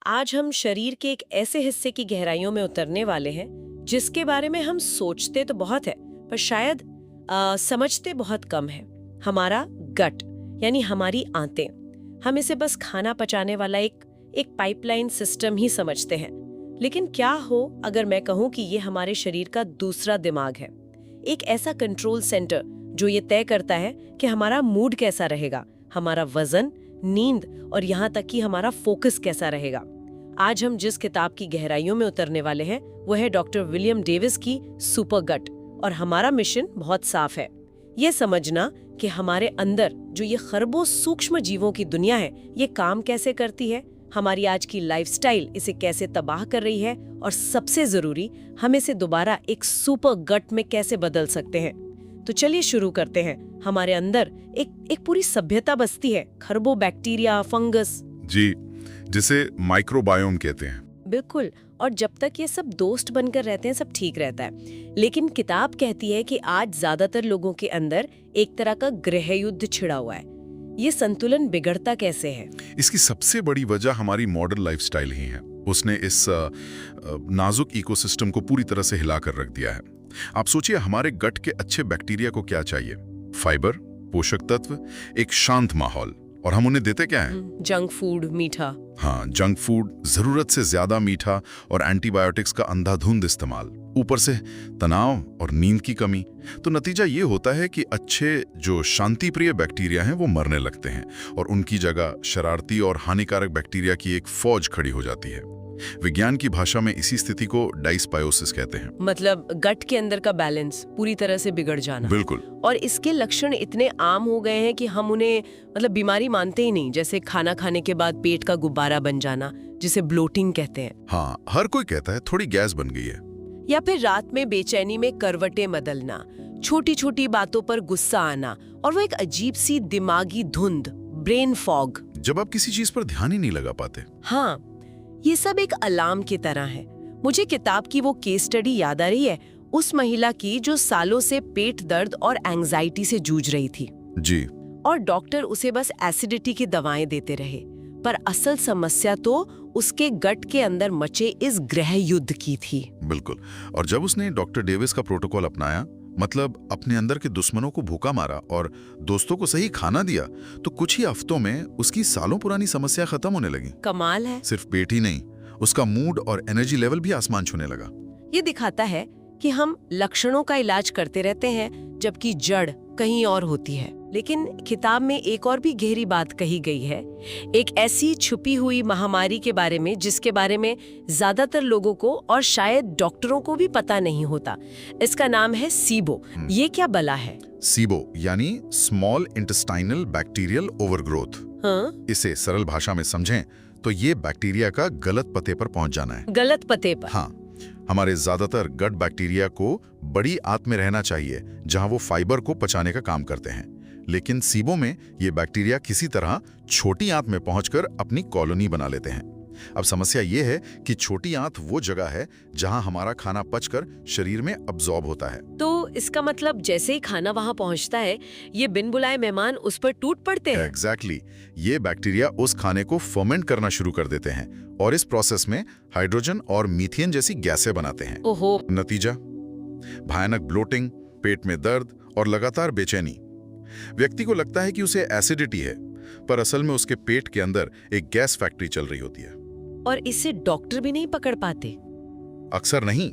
आज हम शरीर के एक ऐसे हिस्से की गहराइयों में उतरने वाले हैं जिसके बारे में हम सोचते तो बहुत है पर शायद समझते बहुत कम है। हमारा गट यानी हमारी आंतें। हम इसे बस खाना पचाने वाला एक पाइपलाइन सिस्टम ही समझते हैं, लेकिन क्या हो अगर मैं कहूँ कि ये हमारे शरीर का दूसरा दिमाग है, एक ऐसा कंट्रोल सेंटर जो ये तय करता है कि हमारा मूड कैसा रहेगा, हमारा वजन, नींद और यहाँ तक कि हमारा फोकस कैसा रहेगा। आज हम जिस किताब की गहराइयों में उतरने वाले हैं वो है डॉक्टर विलियम डेविस की सुपर गट, और हमारा मिशन बहुत साफ है, ये समझना कि हमारे अंदर जो ये खरबों सूक्ष्म जीवों की दुनिया है ये काम कैसे करती है, हमारी आज की लाइफस्टाइल इसे कैसे तबाह कर रही है, और सबसे जरूरी हम इसे दोबारा एक सुपर गट में कैसे बदल सकते हैं। तो चलिए शुरू करते हैं। हमारे अंदर एक पूरी सभ्यता बसती है, खरबों बैक्टीरिया, फंगस, जी, जिसे माइक्रोबायोम कहते हैं। बिल्कुल। और जब तक ये सब दोस्त बनकर रहते हैं सब ठीक रहता है, लेकिन किताब कहती है कि आज ज्यादातर लोगों के अंदर एक तरह का गृह युद्ध छिड़ा हुआ है। ये संतुलन बिगड़ता कैसे है? इसकी सबसे बड़ी वजह हमारी मॉडर्न लाइफस्टाइल ही है। उसने इस नाजुक इकोसिस्टम को पूरी तरह से हिलाकर रख दिया है। आप सोचिए, हमारे गट के अच्छे बैक्टीरिया को क्या चाहिए? फाइबर, पोषक तत्व, एक शांत माहौल, और हम उन्हें देते क्या हैं? जंक फूड, मीठा। हाँ, जंक फूड, जरूरत से ज्यादा मीठा और एंटीबायोटिक्स का अंधाधुंध इस्तेमाल, ऊपर से तनाव और नींद की कमी। तो नतीजा ये होता है कि अच्छे जो शांति प्रिय बैक्टीरिया हैं वो मरने लगते हैं और उनकी जगह शरारती और हानिकारक बैक्टीरिया की एक फौज खड़ी हो जाती है। विज्ञान की भाषा में इसी स्थिति को डायस्बायोसिस कहते हैं। मतलब गट के अंदर का बैलेंस पूरी तरह से बिगड़ जाना। बिल्कुल। और इसके लक्षण इतने आम हो गए हैं कि हम उन्हें बीमारी मानते ही नहीं, जैसे खाना खाने के बाद पेट का गुब्बारा बन जाना, जिसे ब्लोटिंग कहते हैं। हाँ, हर कोई कहता है थोड़ी गैस बन गई है। या फिर रात में बेचैनी में करवटें बदलना, छोटी छोटी बातों पर गुस्सा आना, और वो एक अजीब सी दिमागी धुंध, ब्रेन फॉग, जब आप किसी चीज पर ध्यान ही नहीं लगा पाते। हाँ, ये सब एक अलार्म की तरह है। मुझे किताब की वो केस स्टडी याद आ रही है, उस महिला की जो सालों से पेट दर्द और एंजाइटी से जूझ रही थी। जी। और डॉक्टर उसे बस एसिडिटी की दवाएं देते रहे, पर असल समस्या तो उसके गट के अंदर मचे इस गृह युद्ध की थी। बिल्कुल। और जब उसने डॉक्टर डेविस का प्रोटोकॉल अपनाया, मतलब अपने अंदर के दुश्मनों को भूखा मारा और दोस्तों को सही खाना दिया, तो कुछ ही हफ्तों में उसकी सालों पुरानी समस्या खत्म होने लगी। कमाल है। सिर्फ पेट ही नहीं, उसका मूड और एनर्जी लेवल भी आसमान छूने लगा। ये दिखाता है कि हम लक्षणों का इलाज करते रहते हैं जबकि जड़ कहीं और होती है। लेकिन किताब में एक और भी गहरी बात कही गई है, एक ऐसी छुपी हुई महामारी के बारे में जिसके बारे में ज्यादातर लोगों को और शायद डॉक्टरों को भी पता नहीं होता। इसका नाम है सीबो। ये क्या बला है? सीबो यानी स्मॉल इंटेस्टाइनल बैक्टीरियल ओवरग्रोथ। हाँ? इसे सरल भाषा में समझें तो ये बैक्टीरिया का गलत पते पर पहुंच जाना है। गलत पते पर? हाँ, हमारे ज्यादातर गट बैक्टीरिया को बड़ी आंत में रहना चाहिए जहां वो फाइबर को पचाने का काम करते हैं, लेकिन सीबो में ये बैक्टीरिया किसी तरह छोटी आंत में पहुंचकर अपनी कॉलोनी बना लेते हैं। अब समस्या ये है कि छोटी आंत वो जगह है जहां हमारा खाना पचकर शरीर में अब्जॉर्ब होता है। तो इसका मतलब जैसे ही खाना वहां पहुंचता है ये बिन बुलाए मेहमान उस पर टूट पड़ते हैं। एग्जैक्टली। ये बैक्टीरिया उस खाने को फर्मेंट करना शुरू कर देते हैं और इस प्रोसेस में हाइड्रोजन और मीथेन जैसी गैसें बनाते हैं। ओहो। नतीजा भयानक ब्लोटिंग, पेट में दर्द और लगातार बेचैनी। व्यक्ति को लगता है कि उसे एसिडिटी है, पर असल में उसके पेट के अंदर एक गैस फैक्ट्री चल रही होती है। और इसे डॉक्टर भी नहीं पकड़ पाते? अक्सर नहीं।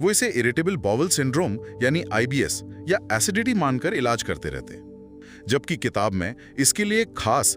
वो इसे इरिटेबल बाउल सिंड्रोम यानी आईबीएस या एसिडिटी मानकर इलाज करते रहते हैं, जबकि किताब में इसके लिए एक खास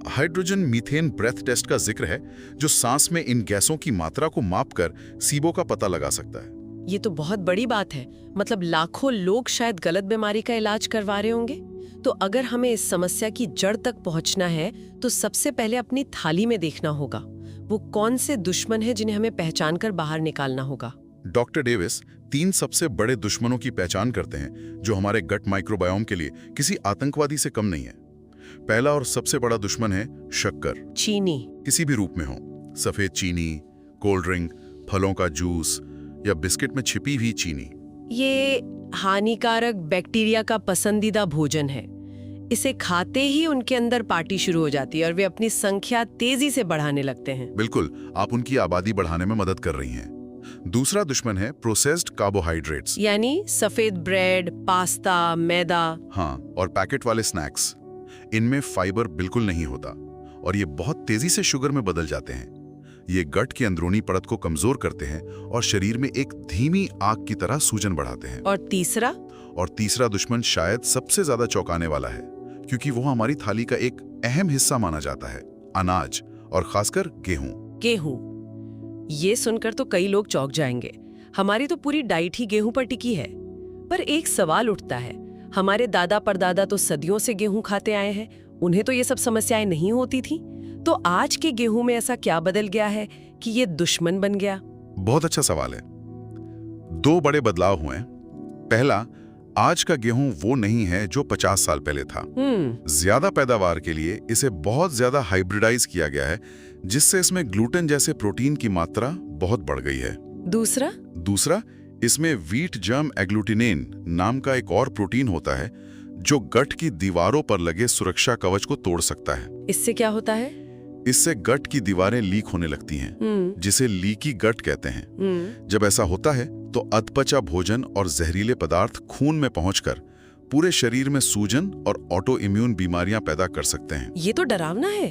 हाइड्रोजन मीथेन ब्रेथ टेस्ट का जिक्र है जो सांस में इन गैसों की मात्रा को मापकर सीबो का पता लगा सकता है। ये तो बहुत बड़ी बात है। मतलब लाखों लोग शायद गलत बीमारी का इलाज करवा रहे होंगे। तो अगर हमें इस समस्या की जड़ तक पहुंचना है तो सबसे पहले अपनी थाली में देखना होगा वो कौन से दुश्मन है जिन्हें हमें पहचान कर बाहर निकालना होगा। डॉक्टर डेविस 3 सबसे बड़े दुश्मनों की पहचान करते हैं जो हमारे गट माइक्रोबायोम के लिए किसी आतंकवादी से कम नहीं है। पहला और सबसे बड़ा दुश्मन है शक्कर। चीनी किसी भी रूप में हो, सफेद चीनी, कोल्ड ड्रिंक, फलों का जूस या बिस्किट में छिपी हुई चीनी। ये हानिकारक बैक्टीरिया का पसंदीदा भोजन है। इसे खाते ही उनके अंदर पार्टी शुरू हो जाती है और वे अपनी संख्या तेजी से बढ़ाने लगते हैं। बिल्कुल, आप उनकी आबादी बढ़ाने में मदद कर रही हैं। दूसरा दुश्मन है प्रोसेस्ड कार्बोहाइड्रेट्स, यानी सफेद ब्रेड, पास्ता, मैदा। हाँ, और पैकेट वाले स्नैक्स। इनमें फाइबर बिल्कुल नहीं होता और ये बहुत तेजी से शुगर में बदल जाते हैं। ये गट की अंदरूनी परत को कमजोर करते हैं और शरीर में एक धीमी आग की तरह सूजन बढ़ाते हैं। और तीसरा दुश्मन शायद सबसे ज्यादा चौंकाने वाला है, क्योंकि वो हमारी थाली का एक अहम हिस्सा माना जाता है, अनाज, और खासकर गेहूं। ये सुनकर तो कई लोग चौंक जाएंगे। हमारी तो पूरी डाइट ही गेहूं पर टिकी है। पर एक सवाल उठता है, हमारे दादा परदादा तो सदियों से गेहूं खाते आए हैं, उन्हें तो ये सब समस्याएं नहीं होती थी। तो आज के गेहूं में ऐसा क्या बदल गया है कि ये दुश्मन बन गया? बहुत अच्छा सवाल है। 2 बड़े बदलाव हुए। पहला, आज का गेहूं वो नहीं है जो 50 साल पहले था। ज्यादा पैदावार के लिए इसे बहुत ज्यादा हाइब्रिडाइज किया गया है, जिससे इसमें ग्लूटेन जैसे प्रोटीन की मात्रा बहुत बढ़ गई है। दूसरा, इसमें व्हीट जर्म एग्लूटिनेन नाम का एक और प्रोटीन होता है जो गट की दीवारों पर लगे सुरक्षा कवच को तोड़ सकता है। इससे क्या होता है? इससे गट की दीवारें लीक होने लगती हैं, जिसे लीकी गट कहते हैं। जब ऐसा होता है तो अधपचा भोजन और जहरीले पदार्थ खून में पहुंचकर पूरे शरीर में सूजन और ऑटो इम्यून बीमारियां पैदा कर सकते हैं। ये तो डरावना है।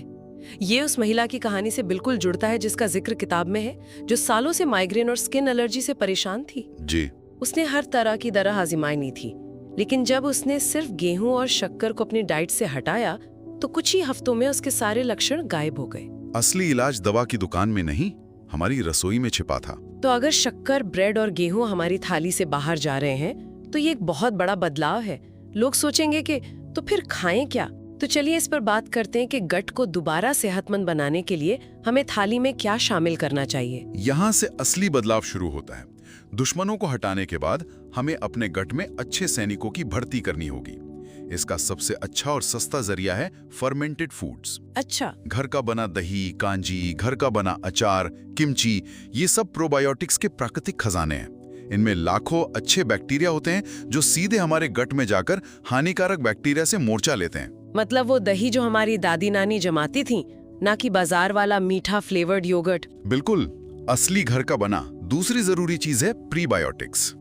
ये उस महिला की कहानी से बिल्कुल जुड़ता है जिसका जिक्र किताब में है, जो सालों से माइग्रेन और स्किन एलर्जी से परेशान थी। जी। उसने हर तरह की दवा आजमाई नहीं थी, लेकिन जब उसने सिर्फ गेहूं और शक्कर को अपनी डाइट से हटाया तो कुछ ही हफ्तों में उसके सारे लक्षण गायब हो गए। असली इलाज दवा की दुकान में नहीं, हमारी रसोई में छिपा था। तो अगर शक्कर, ब्रेड और गेहूं हमारी थाली से बाहर जा रहे हैं तो ये एक बहुत बड़ा बदलाव है। लोग सोचेंगे कि तो फिर खाएं क्या? तो चलिए इस पर बात करते हैं कि गट को दोबारा सेहतमंद बनाने के लिए हमें थाली में क्या शामिल करना चाहिए। यहाँ से असली बदलाव शुरू होता है। दुश्मनों को हटाने के बाद हमें अपने गट में अच्छे सैनिकों की भर्ती करनी होगी। इसका सबसे अच्छा और सस्ता जरिया है फर्मेंटेड फूड्स। अच्छा। घर का बना दही, कांजी, घर का बना अचार, किमची, ये सब प्रोबायोटिक्स के प्राकृतिक खजाने हैं। इनमें लाखों अच्छे बैक्टीरिया होते हैं जो सीधे हमारे गट में जाकर हानिकारक बैक्टीरिया से मोर्चा लेते हैं। मतलब वो दही जो हमारी दादी नानी जमाती थी, ना कि बाजार वाला मीठा फ्लेवर्ड योगर्ट। बिल्कुल, असली घर का बना। दूसरी जरूरी चीज है प्रीबायोटिक्स।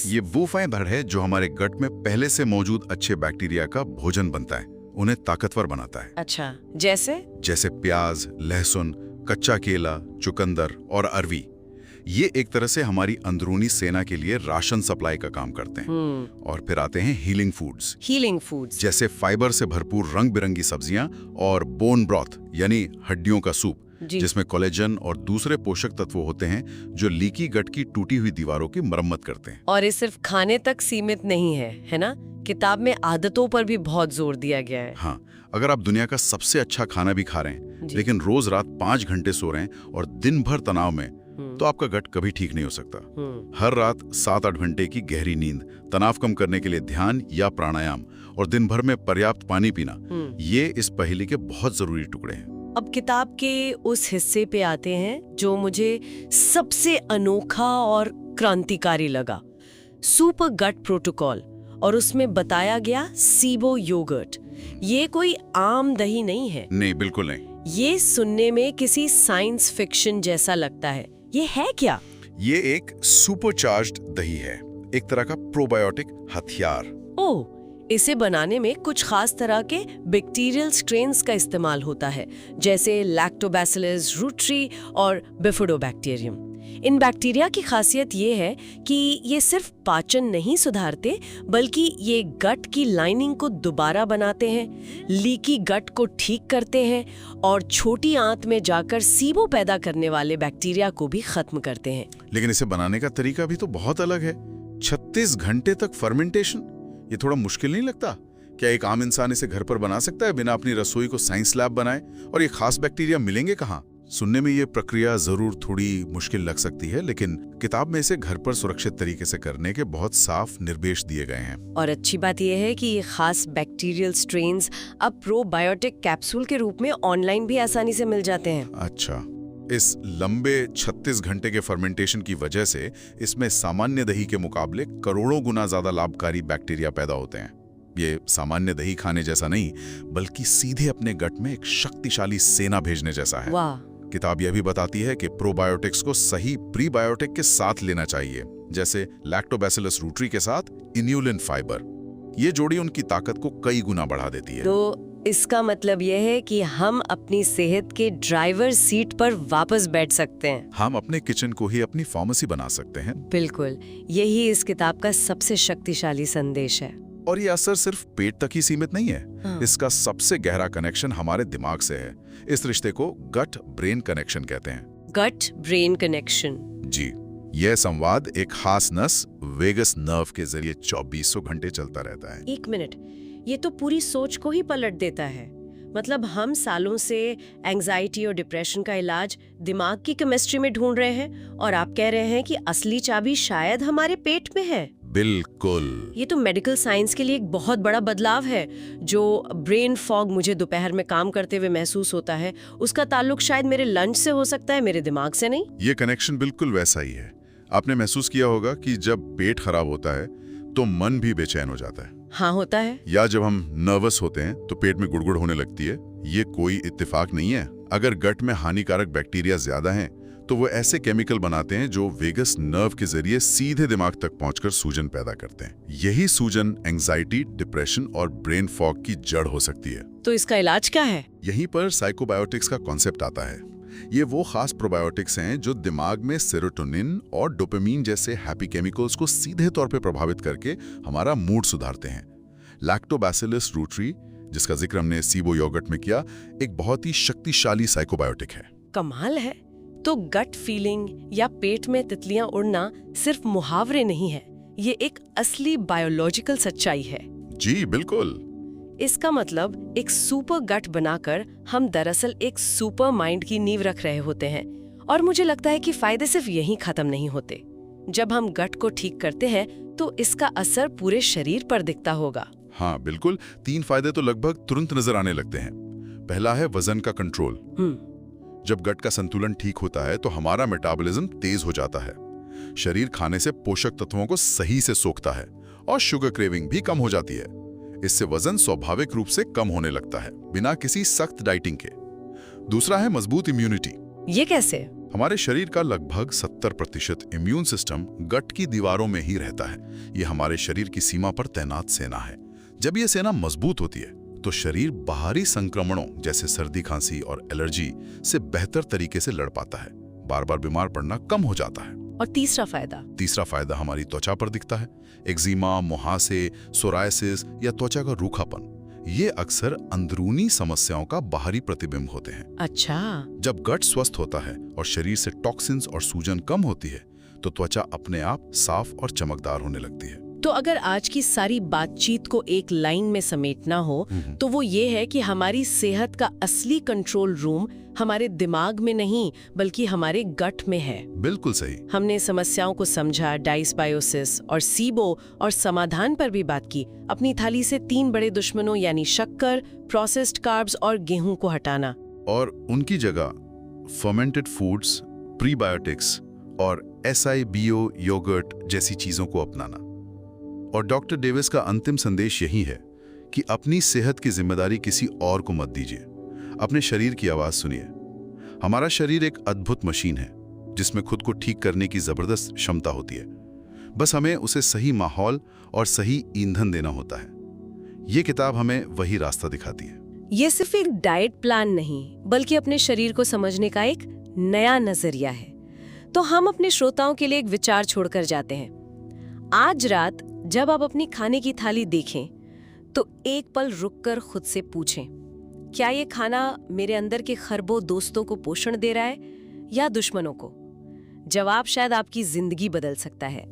ये वो फाइबर है जो हमारे गट में पहले से मौजूद अच्छे बैक्टीरिया का भोजन बनता है, उन्हें ताकतवर बनाता है। अच्छा, जैसे प्याज, लहसुन, कच्चा केला, चुकंदर और अरवी। ये एक तरह से हमारी अंदरूनी सेना के लिए राशन सप्लाई का काम करते हैं। और फिर आते हैं हीलिंग फूड्स, जैसे फाइबर से भरपूर रंग बिरंगी सब्जियां और बोन ब्रॉथ यानी हड्डियों का सूप, जिसमें कोलेजन और दूसरे पोषक तत्व होते हैं जो लीकी गट की टूटी हुई दीवारों की मरम्मत करते हैं। और ये सिर्फ खाने तक सीमित नहीं है ना? किताब में आदतों पर भी बहुत जोर दिया गया है। हाँ, अगर आप दुनिया का सबसे अच्छा खाना भी खा रहे हैं लेकिन रोज रात 5 घंटे सो रहे हैं और दिन भर तनाव में, तो आपका गट कभी ठीक नहीं हो सकता। हर रात 7-8 घंटे की गहरी नींद, तनाव कम करने के लिए ध्यान या प्राणायाम और दिन भर में पर्याप्त पानी पीना, ये इस पहेली के बहुत जरूरी टुकड़े हैं। अब किताब के उस हिस्से पे आते हैं जो मुझे सबसे अनोखा और क्रांतिकारी लगा, सुपर गट प्रोटोकॉल। और उसमें बताया गया सीबो योगर्ट। ये कोई आम दही नहीं है। नहीं, बिल्कुल नहीं। ये सुनने में किसी साइंस फिक्शन जैसा लगता है। ये है क्या? ये एक सुपरचार्ज्ड दही है, एक तरह का प्रोबायोटिक हथियार। ओह, इसे बनाने में कुछ खास तरह के बैक्टीरियल स्ट्रेन्स का इस्तेमाल होता है, जैसे लैक्टोबैसिलस रूट्री और बिफिडोबैक्टीरियम। इन बैक्टीरिया की खासियत ये है कि ये सिर्फ पाचन नहीं सुधारते, बल्कि ये गट की लाइनिंग को दोबारा बनाते हैं, लीकी गट को ठीक करते हैं और छोटी आंत में जाकर सीबो पैदा करने वाले बैक्टीरिया को भी खत्म करते हैं। लेकिन इसे बनाने का तरीका भी तो बहुत अलग है। 36 घंटे तक फर्मेंटेशन, ये थोड़ा मुश्किल नहीं लगता? क्या एक आम इंसान इसे घर पर बना सकता है बिना अपनी रसोई को साइंस लैब बनाए? और ये खास बैक्टीरिया मिलेंगे कहाँ? सुनने में ये प्रक्रिया जरूर थोड़ी मुश्किल लग सकती है, लेकिन किताब में इसे घर पर सुरक्षित तरीके से करने के बहुत साफ निर्देश दिए गए हैं। और अच्छी बात यह है कि ये खास बैक्टीरियल स्ट्रेन्स अब प्रोबायोटिक कैप्सूल के रूप में ऑनलाइन भी आसानी से मिल जाते हैं। अच्छा, इस लंबे 36 घंटे के फर्मेंटेशन की वजह से इसमें सामान्य दही के मुकाबले करोड़ों गुना ज्यादा लाभकारी बैक्टीरिया पैदा होते हैं। ये सामान्य दही खाने जैसा नहीं, बल्कि सीधे अपने गट में एक शक्तिशाली सेना भेजने जैसा है। वाह। किताब यह भी बताती है कि प्रोबायोटिक्स को सही प्रीबायोटिक के साथ लेना चाहिए, जैसे लैक्टोबैसिलस रूट्री के साथ इन्यूलिन फाइबर। ये जोड़ी उनकी ताकत को कई गुना बढ़ा देती है। तो इसका मतलब यह है कि हम अपनी सेहत के ड्राइवर सीट पर वापस बैठ सकते हैं। हम अपने किचन को ही अपनी फार्मेसी बना सकते हैं। बिल्कुल, यही इस किताब का सबसे शक्तिशाली संदेश है। और ये असर सिर्फ पेट तक ही सीमित नहीं है। हाँ। इसका सबसे गहरा कनेक्शन हमारे दिमाग से है। इस रिश्ते को गट ब्रेन कनेक्शन कहते हैं। Gut brain connection. जी, यह संवाद एक खास नस वेगस नर्व के जरिए 2400 घंटे चलता रहता है। 1 मिनट, ये तो पूरी सोच को ही पलट देता है। मतलब हम सालों से एंजाइटी और डिप्रेशन का इलाज दिमाग की केमिस्ट्री में ढूंढ रहे हैं, और आप कह रहे हैं कि असली चाबी शायद हमारे पेट में है। बिल्कुल। ये तो मेडिकल साइंस के लिए एक बहुत बड़ा बदलाव है। जो ब्रेन फॉग मुझे दोपहर में काम करते हुए महसूस होता है, उसका ताल्लुक शायद मेरे लंच से हो सकता है, मेरे दिमाग से नहीं। ये कनेक्शन बिल्कुल वैसा ही है। आपने महसूस किया होगा कि जब पेट खराब होता है तो मन भी बेचैन हो जाता है। हाँ, होता है। या जब हम नर्वस होते हैं तो पेट में गुड़गुड़ होने लगती है। ये कोई इत्तेफाक नहीं है। अगर गट में हानिकारक बैक्टीरिया ज्यादा हैं, तो वो ऐसे केमिकल बनाते हैं जो वेगस नर्व के जरिए सीधे दिमाग तक पहुंचकर सूजन पैदा करते हैं। यही सूजन एंजाइटी, डिप्रेशन और ब्रेन फॉग की जड़ हो सकती है। तो इसका इलाज क्या है? यहीं पर साइकोबायोटिक्स का कॉन्सेप्ट आता है। ये वो खास प्रोबायोटिक्स हैं जो दिमाग में सेरोटोनिन और डोपामिन जैसे हैप्पी केमिकल्स को सीधे तौर पे प्रभावित करके हमारा मूड सुधारते हैं। लैक्टोबैसिलस रूट्री, जिसका जिक्र हमने सीबो योगर्ट में किया, एक बहुत ही शक्तिशाली साइकोबायोटिक है। कमाल है। तो गट फीलिंग या पेट में तितलियां उड़ना सिर्फ मुहावरे नहीं है, ये एक असली बायोलॉजिकल सच्चाई है। जी बिल्कुल। इसका मतलब एक सुपर गट बनाकर हम दरअसल एक सुपर माइंड की नींव रख रहे होते हैं। और मुझे लगता है कि फायदे सिर्फ यहीं खत्म नहीं होते। जब हम गट को ठीक करते हैं तो इसका असर पूरे शरीर पर दिखता होगा। हाँ बिल्कुल। 3 फायदे तो लगभग तुरंत नजर आने लगते हैं। पहला है वजन का कंट्रोल। जब गट का संतुलन ठीक होता है तो हमारा मेटाबॉलिज्म तेज हो जाता है। शरीर खाने से पोषक तत्वों को सही से सोखता है और शुगर क्रेविंग भी कम हो जाती है। इससे वजन स्वाभाविक रूप से कम होने लगता है, बिना किसी सख्त डाइटिंग के। दूसरा है मजबूत इम्यूनिटी। ये कैसे? हमारे शरीर का लगभग 70% इम्यून सिस्टम गट की दीवारों में ही रहता है। ये हमारे शरीर की सीमा पर तैनात सेना है। जब ये सेना मजबूत होती है तो शरीर बाहरी संक्रमणों जैसे सर्दी, खांसी और एलर्जी से बेहतर तरीके से लड़ पाता है। बार बार बीमार पड़ना कम हो जाता है। और तीसरा फायदा हमारी त्वचा पर दिखता है। एक्जिमा, मुहासे, सोरायसिस या त्वचा का रूखापन, ये अक्सर अंदरूनी समस्याओं का बाहरी प्रतिबिंब होते हैं। अच्छा। जब गट स्वस्थ होता है और शरीर से टॉक्सिन्स और सूजन कम होती है तो त्वचा अपने आप साफ और चमकदार होने लगती है। तो अगर आज की सारी बातचीत को एक लाइन में समेटना हो तो वो ये है कि हमारी सेहत का असली कंट्रोल रूम हमारे दिमाग में नहीं बल्कि हमारे गट में है। बिल्कुल सही। हमने समस्याओं को समझा, डायस्बायोसिस और सीबो और समाधान पर भी बात की। अपनी थाली से 3 बड़े दुश्मनों यानी शक्कर, प्रोसेस्ड कार्ब्स और गेहूं को हटाना, और उनकी जगह फर्मेंटेड फूड्स, प्रीबायोटिक्स और SIBO योगर्ट जैसी चीजों को अपनाना। और डॉक्टर डेविस का अंतिम संदेश यही है कि अपनी सेहत की जिम्मेदारी किसी और को मत दीजिए। अपने शरीर की आवाज सुनिए। हमारा शरीर एक अद्भुत मशीन है जिसमें खुद को ठीक करने की जबरदस्त क्षमता होती है। बस हमें उसे सही माहौल और सही ईंधन देना होता है। ये किताब हमें वही रास्ता दिखाती है। ये सिर्फ एक डाइट प्लान नहीं बल्कि अपने शरीर को समझने का एक नया नजरिया है। तो हम अपने श्रोताओं के लिए एक विचार छोड़कर जाते हैं। आज रात जब आप अपनी खाने की थाली देखें तो एक पल रुककर खुद से पूछें, क्या ये खाना मेरे अंदर के खरबों दोस्तों को पोषण दे रहा है या दुश्मनों को? जवाब शायद आपकी जिंदगी बदल सकता है।